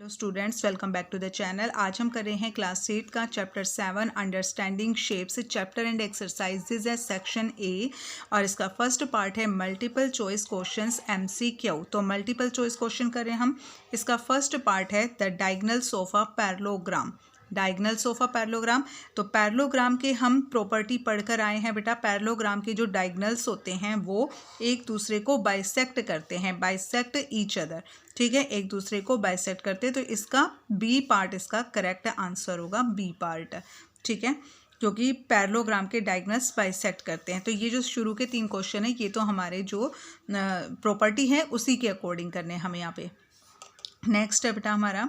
Hello students, welcome back to the channel. आज हम कर रहे हैं क्लास 8 का chapter 7 understanding shapes. Chapter end exercises है सेक्शन ए और इसका फर्स्ट पार्ट है मल्टीपल चॉइस क्वेश्चंस MCQ। तो मल्टीपल चॉइस क्वेश्चन कर रहे हैं हम। इसका फर्स्ट पार्ट है the diagonal of a parallelogram. Diagonal of a parallelogram, तो पैरेललोग्राम के हम प्रॉपर्टी पढ़कर आए हैं बेटा। पैरेललोग्राम के जो डायगोनल्स होते हैं वो एक दूसरे को बाइसेक्ट करते हैं, बाइसेक्ट ईच अदर। ठीक है, एक दूसरे को बाइसेक्ट करते हैं। तो इसका बी पार्ट इसका करेक्ट आंसर होगा, बी पार्ट। ठीक है, क्योंकि पैरेललोग्राम के डायगोनल्स बाइसेक्ट करते हैं। तो ये जो शुरू के 3 क्वेश्चन है ये तो हमारे जो प्रॉपर्टी है उसी के अकॉर्डिंग करने हैं हमें यहाँ पे। नेक्स्ट है बेटा हमारा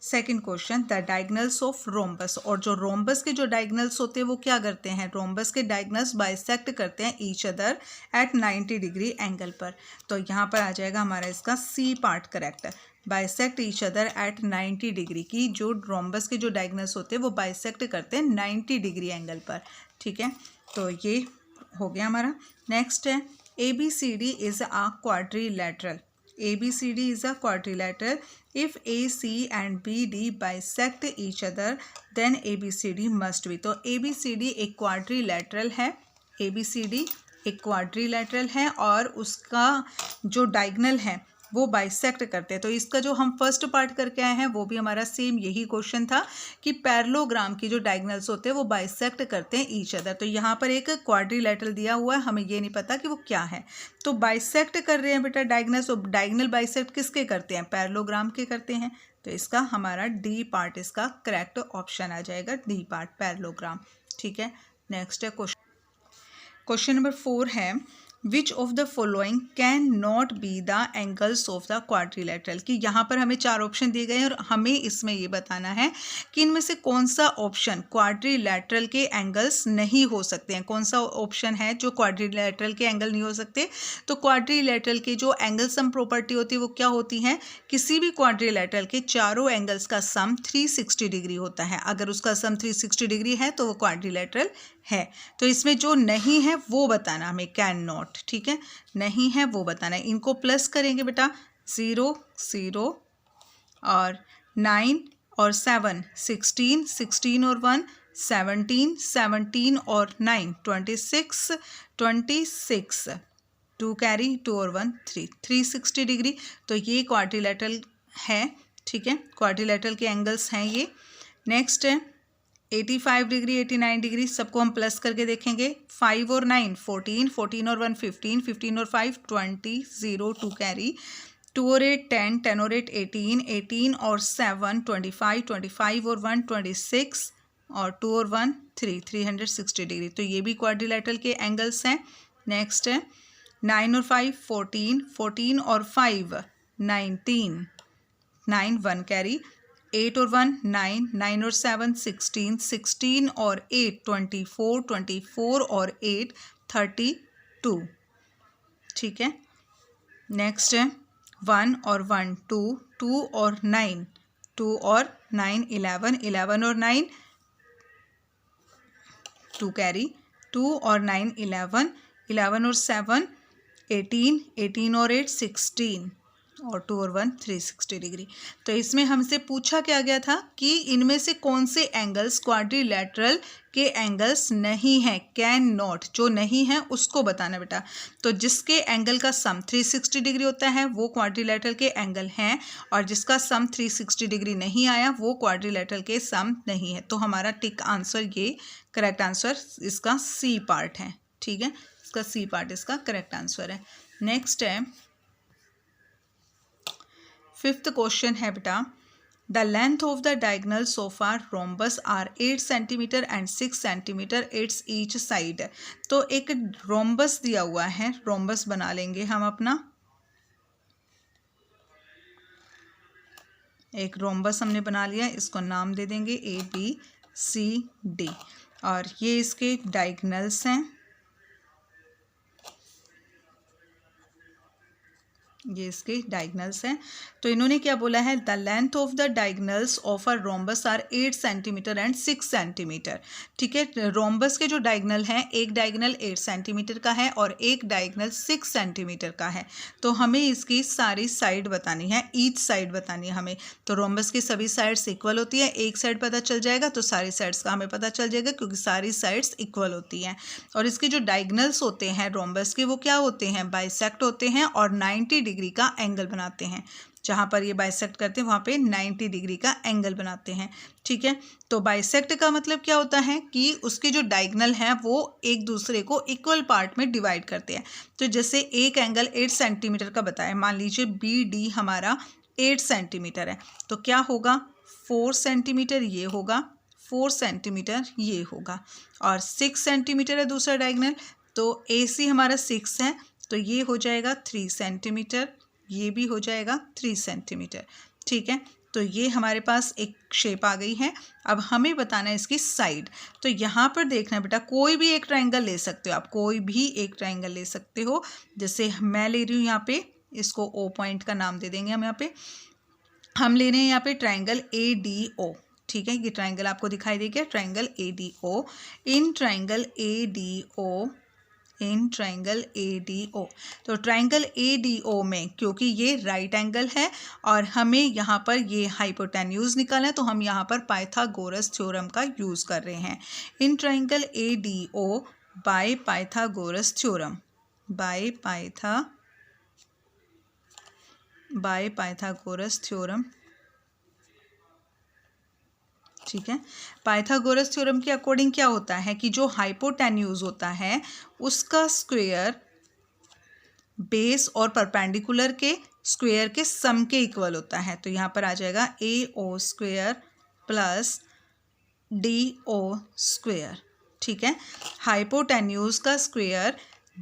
second question, the diagonals of rhombus. और जो रोम्बस के जो डायगोनल्स होते हैं वो क्या करते हैं, रोम्बस के डायगोनल्स बाइसेक्ट करते हैं each other at 90 degree angle पर। तो यहाँ पर आ जाएगा हमारा इसका C part correct. Bisect each other at 90 degree की जो रोम्बस के जो डायगोनल्स होते हैं वो बाइसेक्ट करते हैं 90 डिग्री एंगल पर। ठीक है, तो ये हो गया हमारा। नेक्स्ट है ABCD is a quadrilateral. ABCD is a quadrilateral. If AC and BD bisect each other, then ABCD must be. तो ABCD एक quadrilateral है। ABCD एक quadrilateral है और उसका जो डायगोनल है वो बाइसेक्ट करते हैं। तो इसका जो हम फर्स्ट पार्ट करके आए हैं वो भी हमारा सेम यही क्वेश्चन था कि पैरेललोग्राम की जो डायगोनल्स होते हैं वो बाइसेक्ट करते हैं ईच अदर। तो यहाँ पर एक क्वाड्रिलैटरल दिया हुआ है, हमें ये नहीं पता कि वो क्या है। तो बाइसेक्ट कर रहे हैं बेटा डायगोनल्स। तो डायगोनल बाइसेक्ट किसके करते हैं, पैरेललोग्राम के करते हैं। तो इसका हमारा डी पार्ट इसका करेक्ट ऑप्शन आ जाएगा, डी पार्ट पैरेललोग्राम। ठीक है, नेक्स्ट है क्वेश्चन नंबर 4 है which of the following can not be the angles of the quadrilateral. कि यहाँ पर हमें 4 ऑप्शन दिए गए हैं और हमें इसमें ये बताना है कि इनमें से कौन सा ऑप्शन क्वाड्रिलैटरल के एंगल्स नहीं हो सकते हैं। कौन सा ऑप्शन है जो क्वाड्रिलैटरल के एंगल नहीं हो सकते। तो क्वाड्रिलैटरल के जो एंगल सम प्रॉपर्टी होती है वो क्या होती है, किसी भी क्वाड्रिलैटरल के चारों एंगल्स का सम 360 डिग्री होता है। अगर उसका सम 360 डिग्री है तो वो क्वाड्रिलैटरल है। तो इसमें जो नहीं है वो बताना हमें, कैन नॉट। ठीक है, नहीं है वो बताना है। इनको प्लस करेंगे बेटा, 0 0 और 9 और 7 16 16 और 1 17 17 और 9 26 26 2 कैरी 2 और 1 3 360 डिग्री। तो ये क्वाड्रिलैटरल है। ठीक है, क्वाड्रिलैटरल के एंगल्स हैं ये। नेक्स्ट है 85 डिग्री 89 डिग्री, सबको हम प्लस करके देखेंगे। 5 और 9 14 14 और 1 15 15 और 5 20 0 2 कैरी 2 और 8 10 10 और 8 18 18 और 7 25 25 और 1 26 और 2 और 1 3 360 डिग्री। तो ये भी क्वाड्रिलैटरल के एंगल्स हैं। नेक्स्ट है 9 और 5 14 14 और 5 19 9 1 कैरी 8 और 1 9 9 और 7 16 16 और 8 24 24 और 8 32। ठीक है, नेक्स्ट है 1 और 1 2 2 और 9 2 और 9 11 11 और 9 2 कैरी 2 और 9 11 11 और 7 18 18 और 8 16 और 2 और 1 360 डिग्री। तो इसमें हमसे पूछा क्या गया था कि इनमें से कौन से एंगल्स क्वाड्रिलैटरल के एंगल्स नहीं हैं, कैन नॉट। जो नहीं है उसको बताना बेटा। तो जिसके एंगल का सम 360 डिग्री होता है वो क्वाड्रिलैटरल के एंगल हैं, और जिसका सम 360 डिग्री नहीं आया वो क्वाड्रिलैटरल के सम नहीं है। तो हमारा टिक आंसर, ये करेक्ट आंसर इसका सी पार्ट है। ठीक है, इसका सी पार्ट इसका करेक्ट आंसर है। नेक्स्ट है 5th क्वेश्चन है बेटा, the length of the diagonal of a rhombus are 8 centimetre and 6 centimetre its each side. तो एक रोम्बस दिया हुआ है, रोम्बस बना लेंगे हम अपना। एक रोम्बस हमने बना लिया, इसको नाम दे देंगे ABCD और ये इसके डायगोनल्स हैं। ये इसके डायगनल्स हैं। तो इन्होंने क्या बोला है, the length of the diagonals of a rhombus are 8 centimetre and 6 centimetre. ठीक है, रोम्बस के जो डायगनल हैं, एक डायगनल 8 सेंटीमीटर का है और एक डायगनल 6 सेंटीमीटर का है। तो हमें इसकी सारी साइड बतानी है, ईच साइड बतानी है हमें। तो रोम्बस की सभी साइड्स इक्वल होती है, एक साइड पता चल जाएगा तो सारी साइड्स का हमें पता चल जाएगा, क्योंकि सारी साइड्स इक्वल होती हैं। और इसके जो डायगनल्स होते हैं रोम्बस के, वो क्या होते हैं, बाइसेक्ट होते हैं और 90 डिग्री का एंगल बनाते हैं। जहाँ पर ये बाइसेक्ट करते हैं वहाँ पे 90 डिग्री का एंगल बनाते हैं। ठीक है, तो बाइसेक्ट का मतलब क्या होता है कि उसके जो डायगनल हैं वो एक दूसरे को इक्वल पार्ट में डिवाइड करते हैं। तो जैसे एक एंगल 8 सेंटीमीटर का बताया, मान लीजिए BD हमारा 8 सेंटीमीटर है, तो क्या होगा, 4 सेंटीमीटर ये होगा, 4 सेंटीमीटर ये होगा, और 6 सेंटीमीटर है दूसरा डायगनल, तो AC हमारा 6 है, तो ये हो जाएगा 3 सेंटीमीटर, ये भी हो जाएगा 3 सेंटीमीटर। ठीक है, तो ये हमारे पास एक शेप आ गई है। अब हमें बताना है इसकी साइड। तो यहाँ पर देखना बेटा, कोई भी एक ट्रायंगल ले सकते हो आप, कोई भी एक ट्रायंगल ले सकते हो। जैसे मैं ले रही हूँ यहाँ पे, इसको O पॉइंट का नाम दे देंगे हम। यहाँ पे हम ले रहे हैं यहाँ पे ट्रायंगल ADO। ठीक है, ये ट्रायंगल आपको दिखाई देगा, triangle ADO। In triangle ADO, तो ट्रायंगल ADO में क्योंकि ये राइट एंगल है और हमें यहाँ पर ये हाइपोटेन्यूज निकालना है, तो हम यहाँ पर पाइथागोरस थ्योरम का यूज़ कर रहे हैं। In triangle ADO by Pythagoras theorem, by Pythagoras theorem. ठीक है, पाइथागोरस थ्योरम के अकॉर्डिंग क्या होता है कि जो हाइपोटेन्यूज होता है उसका स्क्वायर बेस और परपेंडिकुलर के स्क्वायर के सम के इक्वल होता है। तो यहाँ पर आ जाएगा AO square plus DO square. ठीक है, हाइपोटेन्यूज का स्क्वायर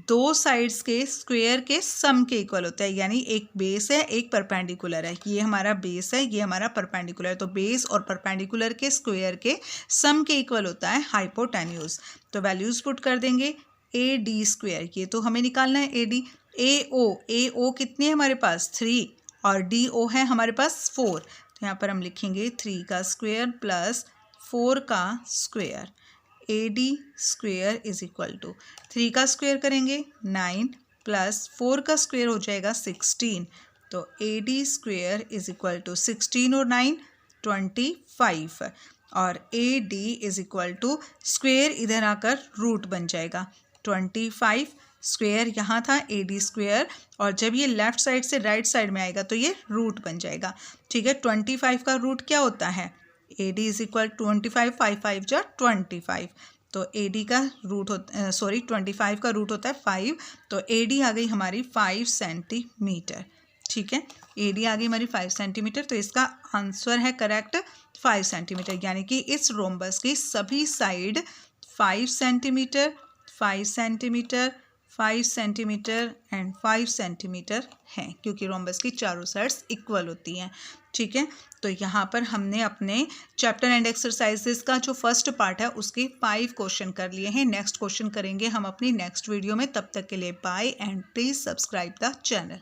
दो साइड्स के स्क्वायर के सम के इक्वल होता है, यानी एक बेस है एक परपेंडिकुलर है, ये हमारा बेस है ये हमारा परपेंडिकुलर है, तो बेस और परपेंडिकुलर के स्क्वायर के सम के इक्वल होता है हाइपोटेन्यूज। तो वैल्यूज पुट कर देंगे, AD स्क्वायर, ये तो हमें निकालना है AD। AO कितनी है हमारे पास, 3, और DO है हमारे पास 4, तो यहाँ पर हम लिखेंगे 3 का स्क्वायर प्लस 4 का square. AD square is equal to 3 का स्क्वायर करेंगे 9 प्लस 4 का स्क्वायर हो जाएगा 16, तो AD square is equal to 16 और 9 25, और AD is equal to square इधर आकर रूट बन जाएगा। 25 स्क्वायर यहाँ था AD स्क्वायर, और जब ये लेफ्ट साइड से राइट साइड में आएगा तो ये रूट बन जाएगा। ठीक है, 25 का रूट क्या होता है, AD इज इक्वल 25, 5 जा 25, तो AD का रूट 25 का रूट होता है 5, तो AD आ गई हमारी 5 सेंटीमीटर। ठीक है, AD आ गई हमारी 5 सेंटीमीटर, तो इसका आंसर है करेक्ट 5 सेंटीमीटर, यानी कि इस रोम्बस की सभी side 5 centimetre, 5 centimetre, 5 centimetre and 5 centimetre हैं, क्योंकि रोम्बस की चारों साइड्स इक्वल होती हैं। ठीक है, तो यहाँ पर हमने अपने चैप्टर एंड एक्सरसाइजेस का जो फर्स्ट पार्ट है उसके 5 क्वेश्चन कर लिए हैं। नेक्स्ट क्वेश्चन करेंगे हम अपनी नेक्स्ट वीडियो में। तब तक के लिए bye and please subscribe the channel.